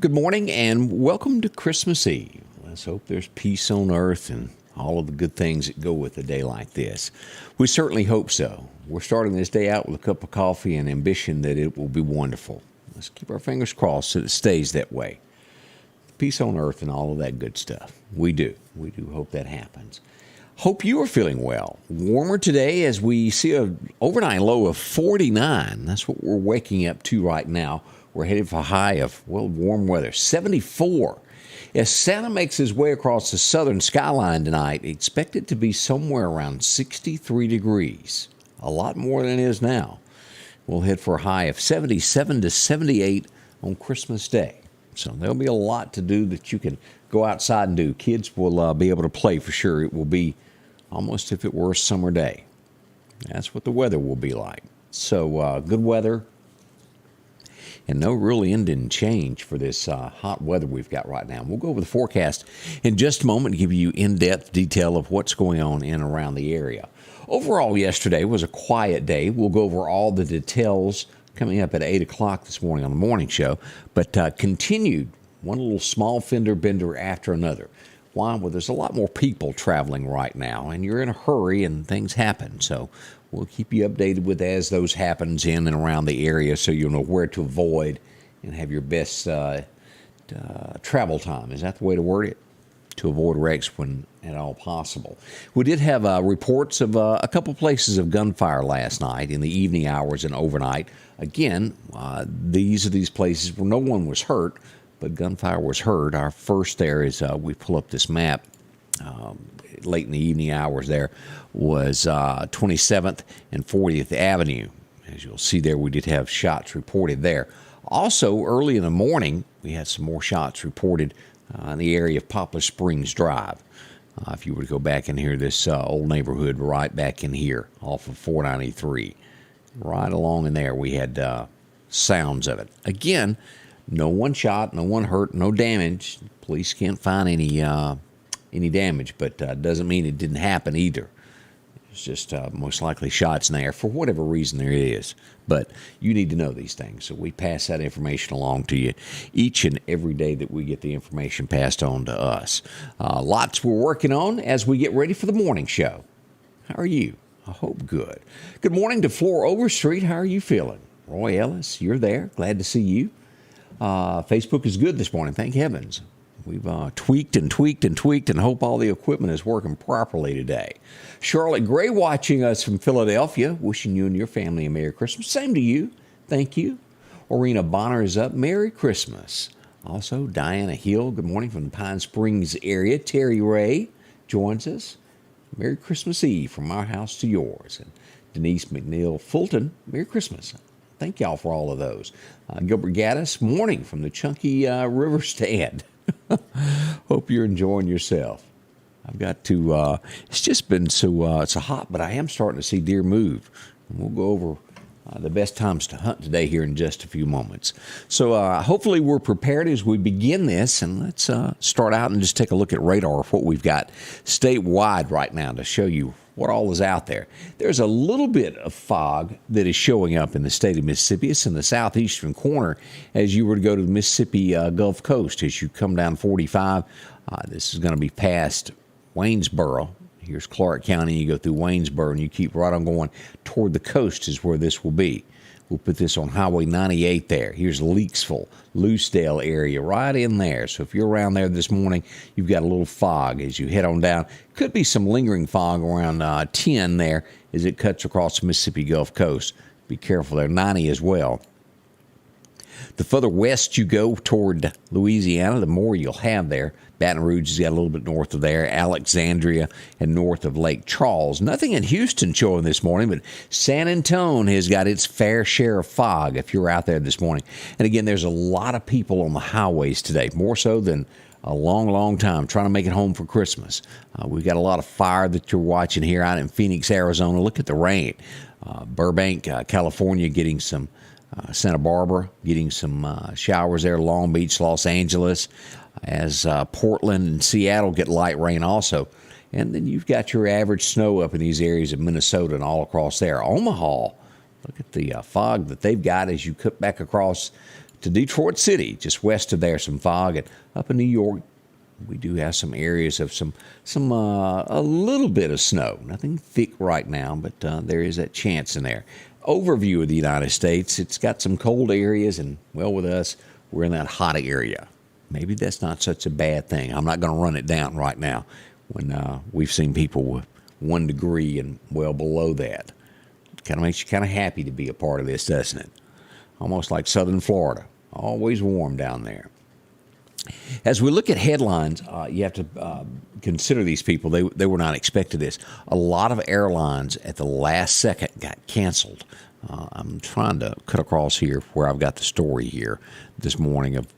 Good morning and welcome to Christmas Eve. Let's hope there's peace on earth and all of the good things that go with a day like this. We certainly hope so. We're starting this day out with a cup of coffee and ambition that it will be wonderful. Let's keep our fingers crossed that it stays that way. Peace on earth and all of that good stuff. We do hope that happens. Hope you are feeling well. Warmer today as we see an overnight low of 49. That's what we're waking up to right now. We're headed for a high of, warm weather, 74. As Santa makes his way across the southern skyline tonight, expect it to be somewhere around 63 degrees. A lot more than it is now. We'll head for a high of 77 to 78 on Christmas Day. So there'll be a lot to do that you can go outside and do. Kids will be able to play for sure. It will be almost if it were a summer day. That's what the weather will be like. So good weather. And no real end in change for this hot weather we've got right now. We'll go over the forecast in just a moment to give you in-depth detail of what's going on in and around the area. Overall, yesterday was a quiet day. We'll go over all the details coming up at 8 o'clock this morning on the morning show. But continued one little small fender bender after another. Why? Well, there's a lot more people traveling right now, and you're in a hurry and things happen. So we'll keep you updated with as those happens in and around the area so you'll know where to avoid and have your best travel time. Is that the way to word it? To avoid wrecks when at all possible. We did have reports of a couple places of gunfire last night in the evening hours and overnight. Again, these are these places where no one was hurt, but gunfire was heard. Our first there is, we pull up this map, late in the evening hours there, was 27th and 40th Avenue. As you'll see there, we did have shots reported there. Also, early in the morning, we had some more shots reported in the area of Poplar Springs Drive. If you were to go back in here, this old neighborhood right back in here off of 493. Right along in there, we had sounds of it. Again, no one shot, no one hurt, no damage. Police can't find any damage, but doesn't mean it didn't happen either. It's just most likely shots in there for whatever reason there is. But you need to know these things, so we pass that information along to you each and every day that we get the information passed on to us. Lots we're working on as we get ready for the morning show. How are you? I hope good. Good morning to Floor Overstreet. How are you feeling? Roy Ellis, you're there. Glad to see you. Facebook is good this morning, thank heavens. We've tweaked and hope all the equipment is working properly today. Charlotte Gray watching us from Philadelphia, wishing you and your family a Merry Christmas. Same to you. Thank you. Orena Bonner is up. Merry Christmas. Also, Diana Hill, good morning from the Pine Springs area. Terry Ray joins us. Merry Christmas Eve from our house to yours. And Denise McNeil Fulton, Merry Christmas. Thank y'all for all of those. Gilbert Gaddis, morning from the Chunky River Stand. Hope you're enjoying yourself. I've got to, it's just been so hot, but I am starting to see deer move. And we'll go over the best times to hunt today here in just a few moments. So hopefully we're prepared as we begin this, and let's start out and just take a look at radar of what we've got statewide right now to show you what all is out there. There's a little bit of fog that is showing up in the state of Mississippi. It's in the southeastern corner as you were to go to the Mississippi Gulf Coast. As you come down 45, this is going to be past Waynesboro. Here's Clark County. You go through Waynesboro and you keep right on going toward the coast is where this will be. We'll put this on Highway 98 there. Here's Leaksville, Loosedale area, right in there. So if you're around there this morning, you've got a little fog as you head on down. Could be some lingering fog around 10 there as it cuts across the Mississippi Gulf Coast. Be careful there. 90 as well. The further west you go toward Louisiana, the more you'll have there. Baton Rouge has got a little bit north of there, Alexandria, and north of Lake Charles. Nothing in Houston showing this morning, but San Antonio has got its fair share of fog if you're out there this morning. And again, there's a lot of people on the highways today, more so than a long time, trying to make it home for Christmas. We've got a lot of fire that you're watching here out in Phoenix, Arizona. Look at the rain. Burbank, California getting some, Santa Barbara getting some showers there, Long Beach, Los Angeles, as Portland and Seattle get light rain also. And then you've got your average snow up in these areas of Minnesota and all across there. Omaha, look at the fog that they've got as you cut back across to Detroit City, just west of there, some fog. And up in New York, we do have some areas of a little bit of snow. Nothing thick right now, but there is that chance in there. Overview of the United States, it's got some cold areas, and, well, with us, we're in that hot area. Maybe that's not such a bad thing. I'm not going to run it down right now when we've seen people with 1 degree and well below that. Kind of makes you kind of happy to be a part of this, doesn't it? Almost like southern Florida. Always warm down there. As we look at headlines, you have to consider these people. They were not expecting this. A lot of airlines at the last second got canceled. I'm trying to cut across here where I've got the story here this morning of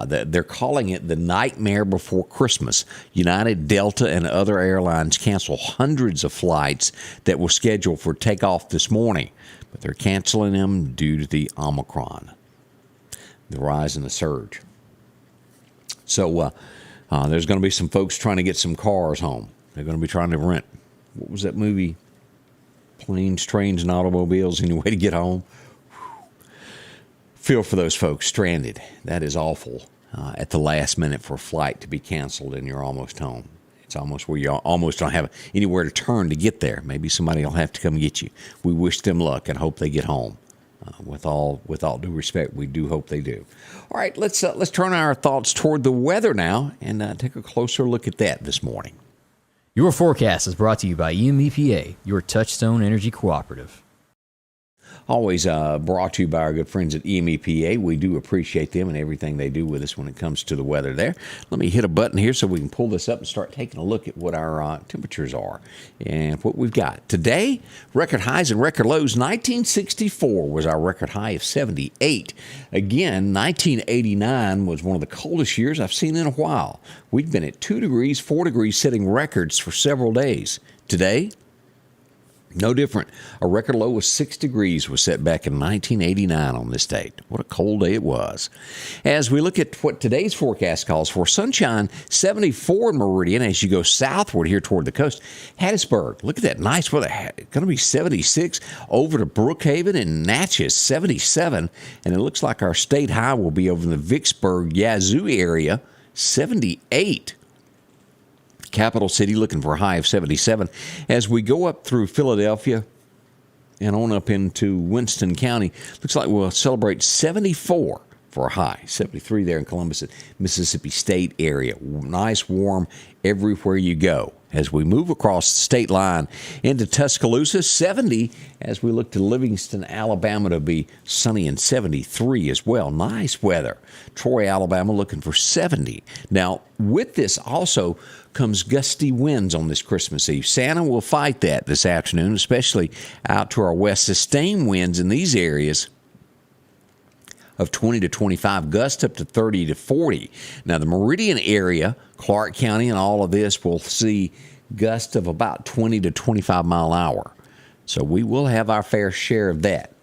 they're calling it the nightmare before Christmas. United, Delta, and other airlines cancel hundreds of flights that were scheduled for takeoff this morning, but they're canceling them due to the Omicron, the rise in the surge. So there's going to be some folks trying to get some cars home. They're going to be trying to rent. What was that movie? Planes, Trains, and Automobiles. Any way to get home? Feel for those folks stranded. That is awful at the last minute for a flight to be canceled and you're almost home. It's almost where you almost don't have anywhere to turn to get there. Maybe somebody will have to come get you. We wish them luck and hope they get home. With all due respect, we do hope they do. All right, let's turn our thoughts toward the weather now and take a closer look at that this morning. Your forecast is brought to you by EMEPA, your Touchstone Energy Cooperative. Always brought to you by our good friends at EMEPA. We do appreciate them and everything they do with us when it comes to the weather there. Let me hit a button here so we can pull this up and start taking a look at what our temperatures are and what we've got. Today, record highs and record lows. 1964 was our record high of 78. Again, 1989 was one of the coldest years I've seen in a while. We've been at 2 degrees, 4 degrees, setting records for several days. Today, no different. A record low of 6 degrees was set back in 1989 on this date. What a cold day it was. As we look at what today's forecast calls for, sunshine 74 in Meridian as you go southward here toward the coast. Hattiesburg, look at that nice weather. It's going to be 76 over to Brookhaven and Natchez, 77. And it looks like our state high will be over in the Vicksburg, Yazoo area, 78. Capital City looking for a high of 77. As we go up through Philadelphia and on up into Winston County, looks like we'll celebrate 74 for a high. 73 there in Columbus, Mississippi State area. Nice, warm everywhere you go. As we move across the state line into Tuscaloosa, 70 as we look to Livingston, Alabama to be sunny and 73 as well. Nice weather. Troy, Alabama looking for 70. Now, with this also comes gusty winds on this Christmas Eve. Santa will fight that this afternoon, especially out to our west. Sustained winds in these areas of 20 to 25, gusts up to 30 to 40. Now, the Meridian area, Clark County, and all of this will see gusts of about 20 to 25 mile an hour. So we will have our fair share of that.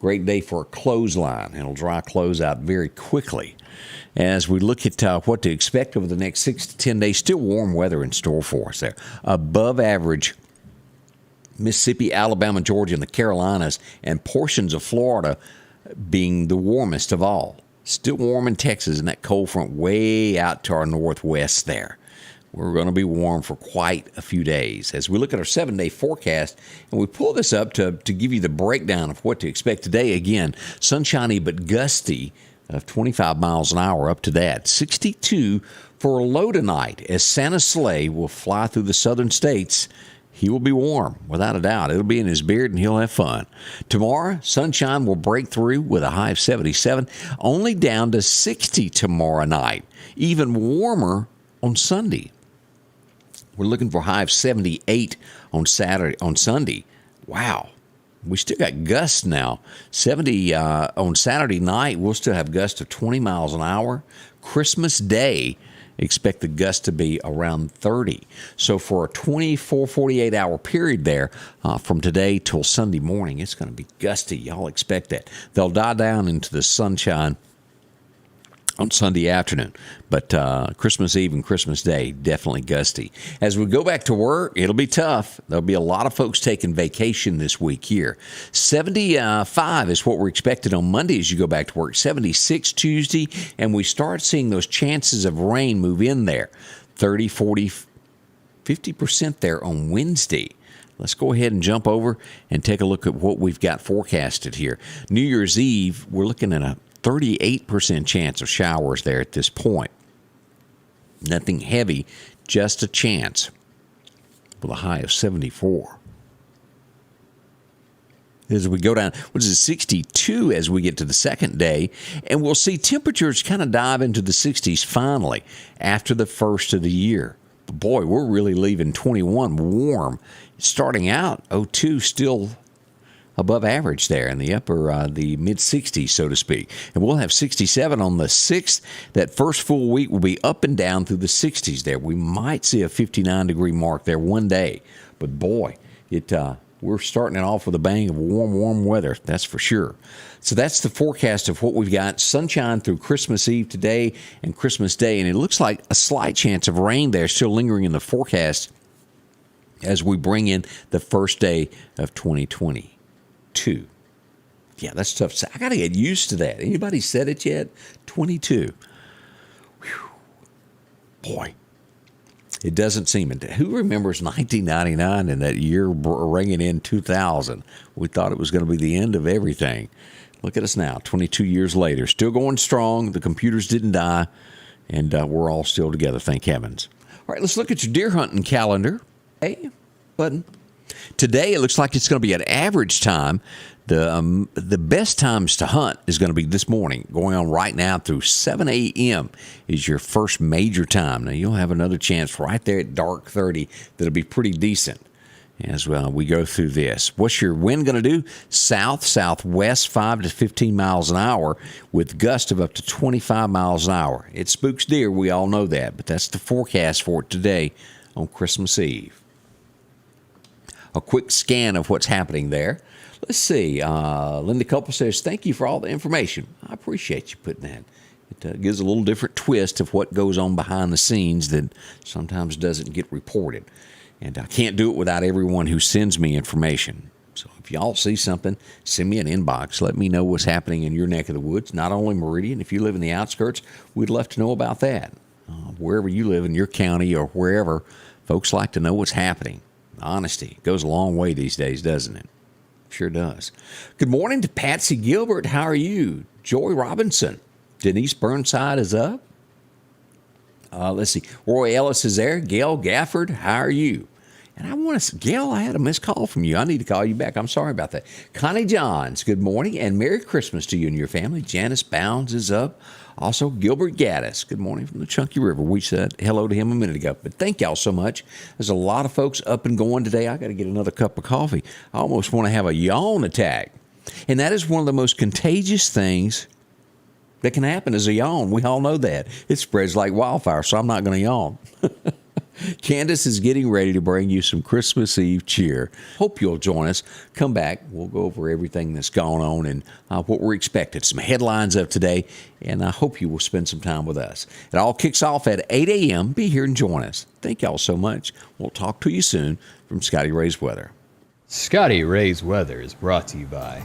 Great day for a clothesline. It'll dry clothes out very quickly. As we look at what to expect over the next 6 to 10 days, still warm weather in store for us there. Above average Mississippi, Alabama, Georgia, and the Carolinas, and portions of Florida being the warmest of all. Still warm in Texas and that cold front way out to our northwest there. We're going to be warm for quite a few days. As we look at our 7-day forecast, and we pull this up to give you the breakdown of what to expect today. Again, sunshiny but gusty of 25 miles an hour up to that. 62 for a low tonight as Santa's sleigh will fly through the southern states. He will be warm, without a doubt. It'll be in his beard, and he'll have fun. Tomorrow, sunshine will break through with a high of 77, only down to 60 tomorrow night. Even warmer on Sunday. We're looking for a high of 78 on Sunday. Wow. We still got gusts now. 70 on Saturday night, we'll still have gusts of 20 miles an hour. Christmas Day, expect the gust to be around 30. So for a 24, 48-hour period there, from today till Sunday morning, it's going to be gusty. Y'all expect that. They'll die down into the sunshine on Sunday afternoon. But Christmas Eve and Christmas Day, definitely gusty. As we go back to work, it'll be tough. There'll be a lot of folks taking vacation this week here. 75 is what we're expected on Monday as you go back to work. 76 Tuesday, and we start seeing those chances of rain move in there. 30, 40, 50% there on Wednesday. Let's go ahead and jump over and take a look at what we've got forecasted here. New Year's Eve, we're looking at a 38% chance of showers there at this point. Nothing heavy, just a chance with a high of 74. As we go down, what is it, 62 as we get to the second day, and we'll see temperatures kind of dive into the 60s finally after the first of the year. But boy, we're really leaving 21 warm. Starting out, 02 still above average there in the the mid-60s, so to speak. And we'll have 67 on the 6th. That first full week will be up and down through the 60s there. We might see a 59-degree mark there one day. But boy, we're starting it off with a bang of warm weather, that's for sure. So that's the forecast of what we've got. Sunshine through Christmas Eve today and Christmas Day. And it looks like a slight chance of rain there still lingering in the forecast as we bring in the first day of 2022. Yeah, that's tough to say. I got to get used to that. Anybody said it yet? 22. Whew. Boy, it doesn't seem it. Who remembers 1999 and that year ringing in 2000? We thought it was going to be the end of everything. Look at us now, 22 years later. Still going strong. The computers didn't die, and we're all still together, thank heavens. All right, let's look at your deer hunting calendar. Hey, button. Today, it looks like it's going to be at average time. The best times to hunt is going to be this morning, going on right now through 7 a.m. is your first major time. Now, you'll have another chance right there at dark 30 that'll be pretty decent as we go through this. What's your wind going to do? South, southwest, 5 to 15 miles an hour with gusts of up to 25 miles an hour. It spooks deer, we all know that, but that's the forecast for it today on Christmas Eve. A quick scan of what's happening there. Let's see. Linda Couple says, thank you for all the information. I appreciate you putting that. It gives a little different twist of what goes on behind the scenes that sometimes doesn't get reported. And I can't do it without everyone who sends me information. So if y'all see something, send me an inbox. Let me know what's happening in your neck of the woods. Not only Meridian, if you live in the outskirts, we'd love to know about that. Wherever you live in your county or wherever, folks like to know what's happening. Honesty goes a long way these days, doesn't it? Sure does. Good morning to Patsy Gilbert. How are you? Joy Robinson. Denise Burnside is up. Let's see. Roy Ellis is there. Gail Gafford, how are you? And I want to, Gail, I had a missed call from you. I need to call you back. I'm sorry about that. Connie Johns, good morning and Merry Christmas to you and your family. Janice Bounds is up. Also, Gilbert Gaddis, good morning from the Chunky River. We said hello to him a minute ago. But thank y'all so much. There's a lot of folks up and going today. I got to get another cup of coffee. I almost want to have a yawn attack. And that is one of the most contagious things that can happen is a yawn. We all know that. It spreads like wildfire, so I'm not going to yawn. Candace is getting ready to bring you some Christmas Eve cheer. Hope you'll join us. Come back. We'll go over everything that's gone on and what we're expecting. Some headlines of today, and I hope you will spend some time with us. It all kicks off at 8 a.m. Be here and join us. Thank y'all so much. We'll talk to you soon from Scotty Ray's Weather. Scotty Ray's Weather is brought to you by